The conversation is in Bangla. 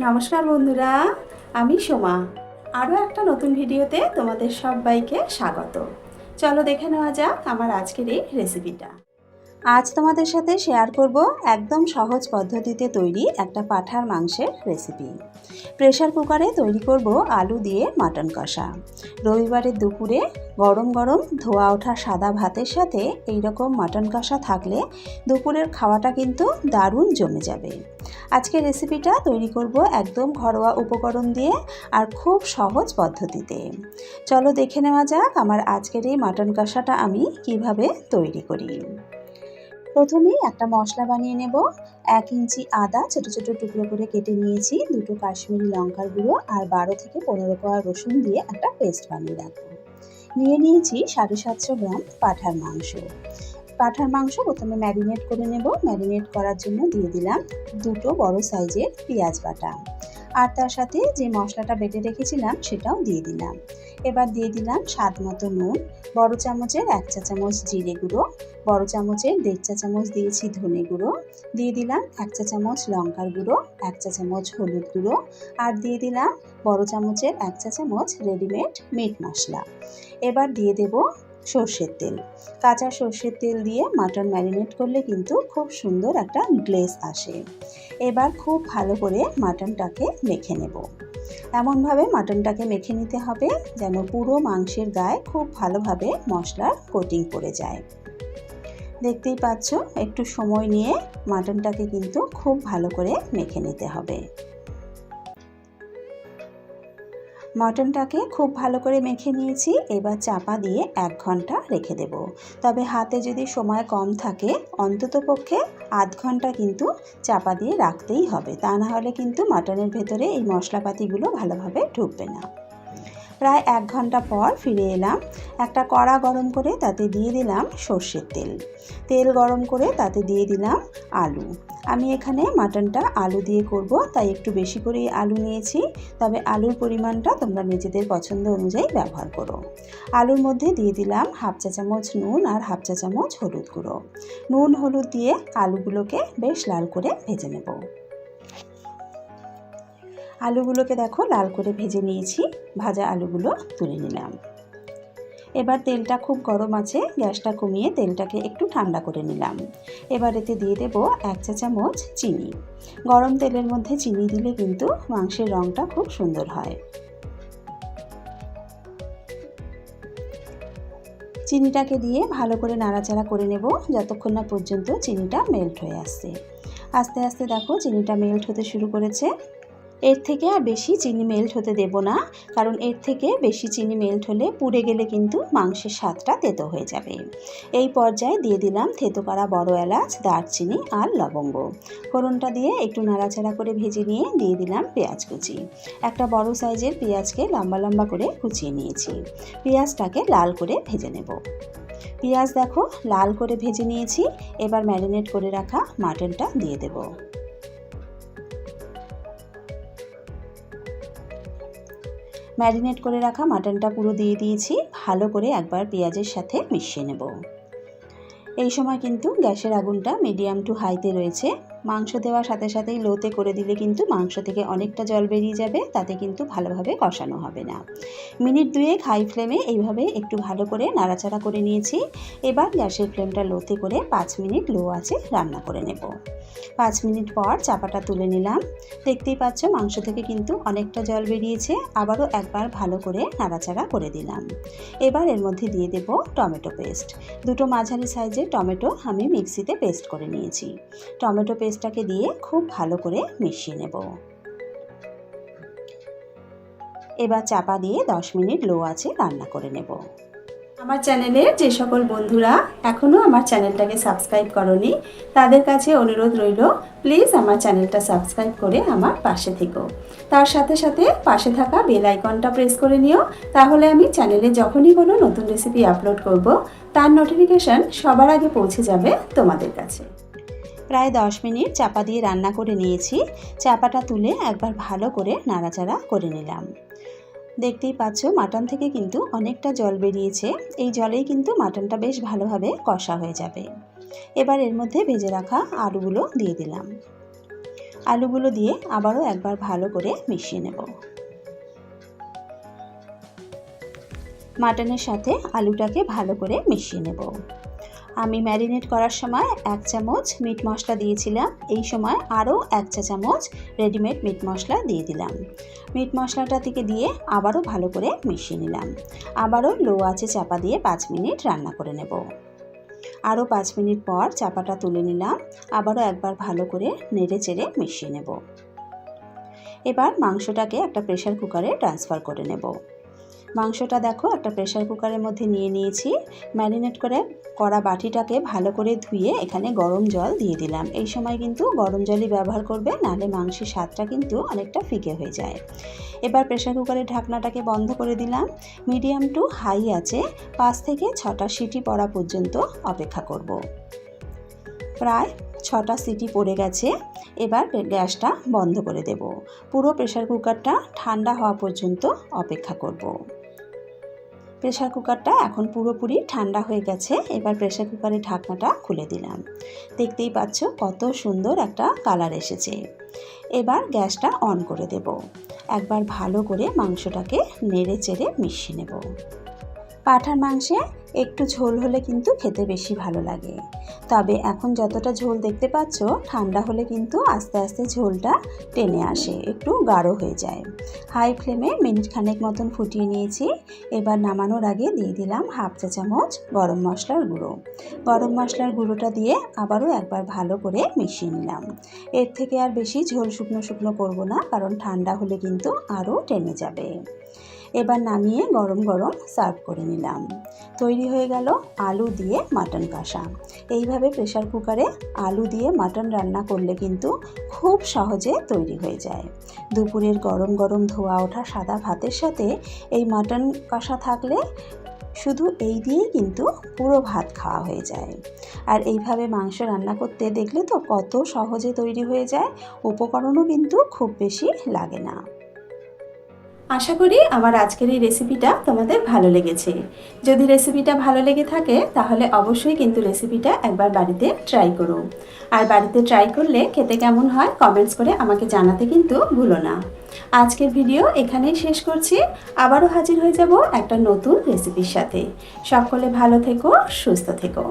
নমস্কার বন্ধুরা, আমি সোমা। আরও একটা নতুন ভিডিওতে তোমাদের সবাইকে স্বাগত। চলো দেখে নেওয়া যাক আমার আজকের এই রেসিপিটা। আজ তোমাদের সাথে শেয়ার করব একদম সহজ পদ্ধতিতে তৈরি একটা পাঁঠার মাংসের রেসিপি। প্রেসার কুকারে তৈরি করব আলু দিয়ে মাটন কষা। রবিবারের দুপুরে গরম গরম ধোয়া ওঠা সাদা ভাতের সাথে এইরকম মাটন কষা থাকলে দুপুরের খাওয়াটা কিন্তু দারুণ জমে যাবে। আজকের রেসিপিটা তৈরি করব একদম ঘরোয়া উপকরণ দিয়ে আর খুব সহজ পদ্ধতিতে। চলো দেখে নেওয়া যাক আমার আজকের এই মাটন কষাটা আমি কিভাবে তৈরি করি। প্রথমেই একটা মশলা বানিয়ে নেব। 1 ইঞ্চি আদা ছোট ছোট টুকরো করে কেটে নিয়েছি, 2টো কাশ্মীরি লঙ্কার গুঁড়ো আর 12 থেকে 15 কোয়া রসুন দিয়ে একটা পেস্ট বানিয়ে রাখবো। নিয়ে নিয়েছি 750 গ্রাম পাঁঠার মাংস। পাঁঠার মাংস প্রথমে ম্যারিনেট করে নেব। ম্যারিনেট করার জন্য দিয়ে দিলাম 2টো বড় সাইজের পেঁয়াজ বাটা, আর তার সাথে যে মশলাটা বেটে রেখেছিলাম সেটাও দিয়ে দিলাম। এবার দিয়ে দিলাম স্বাদ মতো নুন, বড় চামচের 1 চা চামচ জিরে গুঁড়ো, বড় চামচের 1.5 চা চামচ দিয়েছি ধনে গুঁড়ো, দিয়ে দিলাম 1 চা চামচ লঙ্কার গুঁড়ো, 1 চা চামচ হলুদ গুঁড়ো, আর দিয়ে দিলাম বড় চামচের 1 চা চামচ রেডিমেড মিট মশলা। এবার দিয়ে দেব সর্ষের তেল। কাঁচা সর্ষের তেল দিয়ে মাটন ম্যারিনেট করলে কিন্তু খুব সুন্দর একটা গ্লেজ আসে। এবার খুব ভালো করে মাটনটাকে মেখে নেব। এমনভাবে মাটনটাকে মেখে নিতে হবে যেন পুরো মাংসের গায়ে খুব ভালোভাবে মশলার কোটিং পড়ে যায়। দেখতেই পাচ্ছ, একটু সময় নিয়ে মাটনটাকে কিন্তু খুব ভালো করে মেখে নিতে হবে। মটনটাকে খুব ভালো করে মেখে নিয়েছি। এবার চাপা দিয়ে 1 ঘন্টা রেখে দেব। তবে হাতে যদি সময় কম থাকে অন্ততপক্ষে আধ ঘন্টা কিন্তু চাপা দিয়ে রাখতেই হবে, তা না হলে কিন্তু মাটনের ভেতরে এই মশলাপাতিগুলো ভালোভাবে ঢুকবে না। প্রায় 1 ঘন্টা পর ফিরে এলাম। একটা কড়া গরম করে তাতে দিয়ে দিলাম সর্ষের তেল। তেল গরম করে তাতে দিয়ে দিলাম আলু। আমি এখানে মাটনটা আলু দিয়ে করব, তাই একটু বেশি করেই আলু নিয়েছি। তবে আলুর পরিমাণটা তোমরা নিজেদের পছন্দ অনুযায়ী ব্যবহার করো। আলুর মধ্যে দিয়ে দিলাম 1/2 চা চামচ নুন আর 1/2 চা চামচ হলুদ গুঁড়ো। নুন হলুদ দিয়ে আলুগুলোকে বেশ লাল করে ভেজে নেব। আলুগুলোকে দেখো লাল করে ভেজে নিয়েছি। ভাজা আলুগুলো তুলে নিলাম। এবার তেলটা খুব গরম আছে, গ্যাসটা কমিয়ে তেলটাকে একটু ঠান্ডা করে নিলাম। এবার এতে দিয়ে দেব 1 চা চামচ চিনি। গরম তেলের মধ্যে চিনি দিলে কিন্তু মাংসের রঙটা খুব সুন্দর হয়। চিনিটাকে দিয়ে ভালো করে নাড়াচাড়া করে নেব যতক্ষণ না পর্যন্ত চিনিটা মেল্ট হয়ে আসছে। আস্তে আস্তে দেখো চিনিটা মেল্ট হতে শুরু করেছে। এর থেকে আর বেশি চিনি মেল্ট হতে দেব না, কারণ এর থেকে বেশি চিনি মেল্ট হলে পুড়ে গেলে কিন্তু মাংসের স্বাদটা তেতো হয়ে যাবে। এই পর্যায়ে দিয়ে দিলাম থেতো করা বড় এলাচ, দারচিনি আর লবঙ্গ। ফোড়নটা দিয়ে একটু নাড়াচাড়া করে ভেজে নিয়ে দিয়ে দিলাম পেঁয়াজ কুচি। একটা বড় সাইজের পেঁয়াজকে লম্বা লম্বা করে কুচিয়ে নিয়েছি। পেঁয়াজটাকে লাল করে ভেজে নেব। পেঁয়াজ দেখো লাল করে ভেজে নিয়েছি। এবার ম্যারিনেট করে রাখা মাটনটা দিয়ে দেব। ম্যারিনেট করে রাখা মাটনটা পুরো দিয়ে দিয়েছি। ভালো করে একবার পেঁয়াজের সাথে মিশিয়ে নেব। এই সময় কিন্তু গ্যাসের আগুনটা মিডিয়াম টু হাইতে রয়েছে। মাংস দেওয়ার সাথে সাথেই লোতে করে দিলে কিন্তু মাংস থেকে অনেকটা জল বেরিয়ে যাবে, তাতে কিন্তু ভালোভাবে কষানো হবে না। মিনিট 2 হাই ফ্লেমে এইভাবে একটু ভালো করে নাড়াচাড়া করে নিয়েছি। এবার গ্যাসের ফ্লেমটা লোতে করে 5 মিনিট লো আঁচে রান্না করে নেব। 5 মিনিট পর চাপাটা তুলে নিলাম। দেখতেই পাচ্ছ মাংস থেকে কিন্তু অনেকটা জল বেরিয়েছে। আবারও একবার ভালো করে নাড়াচাড়া করে দিলাম। এবার এর মধ্যে দিয়ে দেব টমেটো পেস্ট। 2টো মাঝারি সাইজের টমেটো আমি মিক্সিতে পেস্ট করে নিয়েছি। টমেটো পেস্টটাকে দিয়ে খুব ভালো করে মিশিয়ে নেব। এবার চাপা দিয়ে 10 মিনিট লো আঁচে রান্না করে নেব। আমার চ্যানেলের যে সকল বন্ধুরা এখনও আমার চ্যানেলটাকে সাবস্ক্রাইব করনি, তাদের কাছে অনুরোধ রইল প্লিজ আমার চ্যানেলটা সাবস্ক্রাইব করে আমার পাশে থেকো। তার সাথে সাথে পাশে থাকা বেল আইকনটা প্রেস করে নিও, তাহলে আমি চ্যানেলে যখনই কোনো নতুন রেসিপি আপলোড করব তার নোটিফিকেশান সবার আগে পৌঁছে যাবে তোমাদের কাছে। প্রায় 10 মিনিট চাপা দিয়ে রান্না করে নিয়েছি। চাপাটা তুলে একবার ভালো করে নাড়াচাড়া করে নিলাম। দেখতেই পাচ্ছ মাটন থেকে কিন্তু অনেকটা জল বেরিয়েছে। এই জলেই কিন্তু মাটনটা বেশ ভালোভাবে কষা হয়ে যাবে। এবার এর মধ্যে ভেজে রাখা আলুগুলো দিয়ে দিলাম। আলুগুলো দিয়ে আবারও একবার ভালো করে মিশিয়ে নেব। মাটনের সাথে আলুটাকে ভালো করে মিশিয়ে নেব। আমি ম্যারিনেট করার সময় 1 চামচ মিট মশলা দিয়েছিলাম, এই সময় আরও 1 চা চামচ রেডিমেড মিট মশলা দিয়ে দিলাম। মিট মশলাটা থেকে দিয়ে আবারও ভালো করে মিশিয়ে নিলাম। আবারও লো আঁচে চাপা দিয়ে 5 মিনিট রান্না করে নেব। আরও 5 মিনিট পর চাপাটা তুলে নিলাম। আবারও একবার ভালো করে নেড়ে চেড়ে মিশিয়ে নেব। এবার মাংসটাকে একটা প্রেসার কুকারে ট্রান্সফার করে নেব। মাংসটা দেখো একটা প্রেসার কুকারের মধ্যে নিয়ে নিয়েছি। ম্যারিনেট করা বাটিটাকে ভালো করে ধুয়ে এখানে গরম জল দিয়ে দিলাম। এই সময় কিন্তু গরম জলই ব্যবহার করবে, নাহলে মাংসের স্বাদটা কিন্তু অনেকটা ফিকে হয়ে যায়। এবার প্রেসার কুকারের ঢাকনাটাকে বন্ধ করে দিলাম। মিডিয়াম টু হাই আছে 5 থেকে 6টা সিটি পড়া পর্যন্ত অপেক্ষা করব। প্রায় 6টা সিটি পড়ে গেছে। এবার গ্যাসটা বন্ধ করে দেব। পুরো প্রেসার কুকারটা ঠান্ডা হওয়া পর্যন্ত অপেক্ষা করব। প্রেসার কুকারটা এখন পুরোপুরি ঠান্ডা হয়ে গেছে। এবার প্রেসার কুকারের ঢাকনাটা খুলে দিলাম। দেখতেই পাচ্ছ কত সুন্দর একটা কালার এসেছে। এবার গ্যাসটা অন করে দেব। একবার ভালো করে মাংসটাকে নেড়ে চেড়ে মিশিয়ে নেব। পাঁঠার মাংসে একটু ঝোল হলে কিন্তু খেতে বেশি ভালো লাগে। তবে এখন যতটা ঝোল দেখতে পাচ্ছ, ঠান্ডা হলে কিন্তু আস্তে আস্তে ঝোলটা টেনে আসে, একটু গাঢ় হয়ে যায়। হাই ফ্লেমে মিনিট খানেক মতন ফুটিয়ে নিয়েছি। এবার নামানোর আগে দিয়ে দিলাম 1/2 চা চামচ গরম মশলার গুঁড়ো। গরম মশলার গুঁড়োটা দিয়ে আবারও একবার ভালো করে মিশিয়ে নিলাম। এর থেকে আর বেশি ঝোল শুকনো শুকনো করব না, কারণ ঠান্ডা হলে কিন্তু আরও টেনে যাবে। এবার নামিয়ে গরম গরম সার্ভ করে নিলাম। তৈরি হয়ে গেল আলু দিয়ে মাটন কষা। এইভাবে প্রেসার কুকারে আলু দিয়ে মাটন রান্না করলে কিন্তু খুব সহজে তৈরি হয়ে যায়। দুপুরের গরম গরম ধোয়া ওঠা সাদা ভাতের সাথে এই মাটন কষা থাকলে শুধু এই দিয়েই কিন্তু পুরো ভাত খাওয়া হয়ে যায়। আর এইভাবে মাংস রান্না করতে দেখলে তো কত সহজে তৈরি হয়ে যায়, উপকরণও কিন্তু খুব বেশি লাগে না। আশা করি আমার আজকের এই রেসিপিটা তোমাদের ভালো লেগেছে। যদি রেসিপিটা ভালো লেগে থাকে তাহলে অবশ্যই কিন্তু রেসিপিটা একবার বাড়িতে ট্রাই করো। আর বাড়িতে ট্রাই করলে খেতে কেমন হয় কমেন্টস করে আমাকে জানাতে কিন্তু ভুলো না। আজকের ভিডিও এখানেই শেষ করছি। আবারও হাজির হয়ে যাব একটা নতুন রেসিপির সাথে। সকলে ভালো থেকো, সুস্থ থেকো।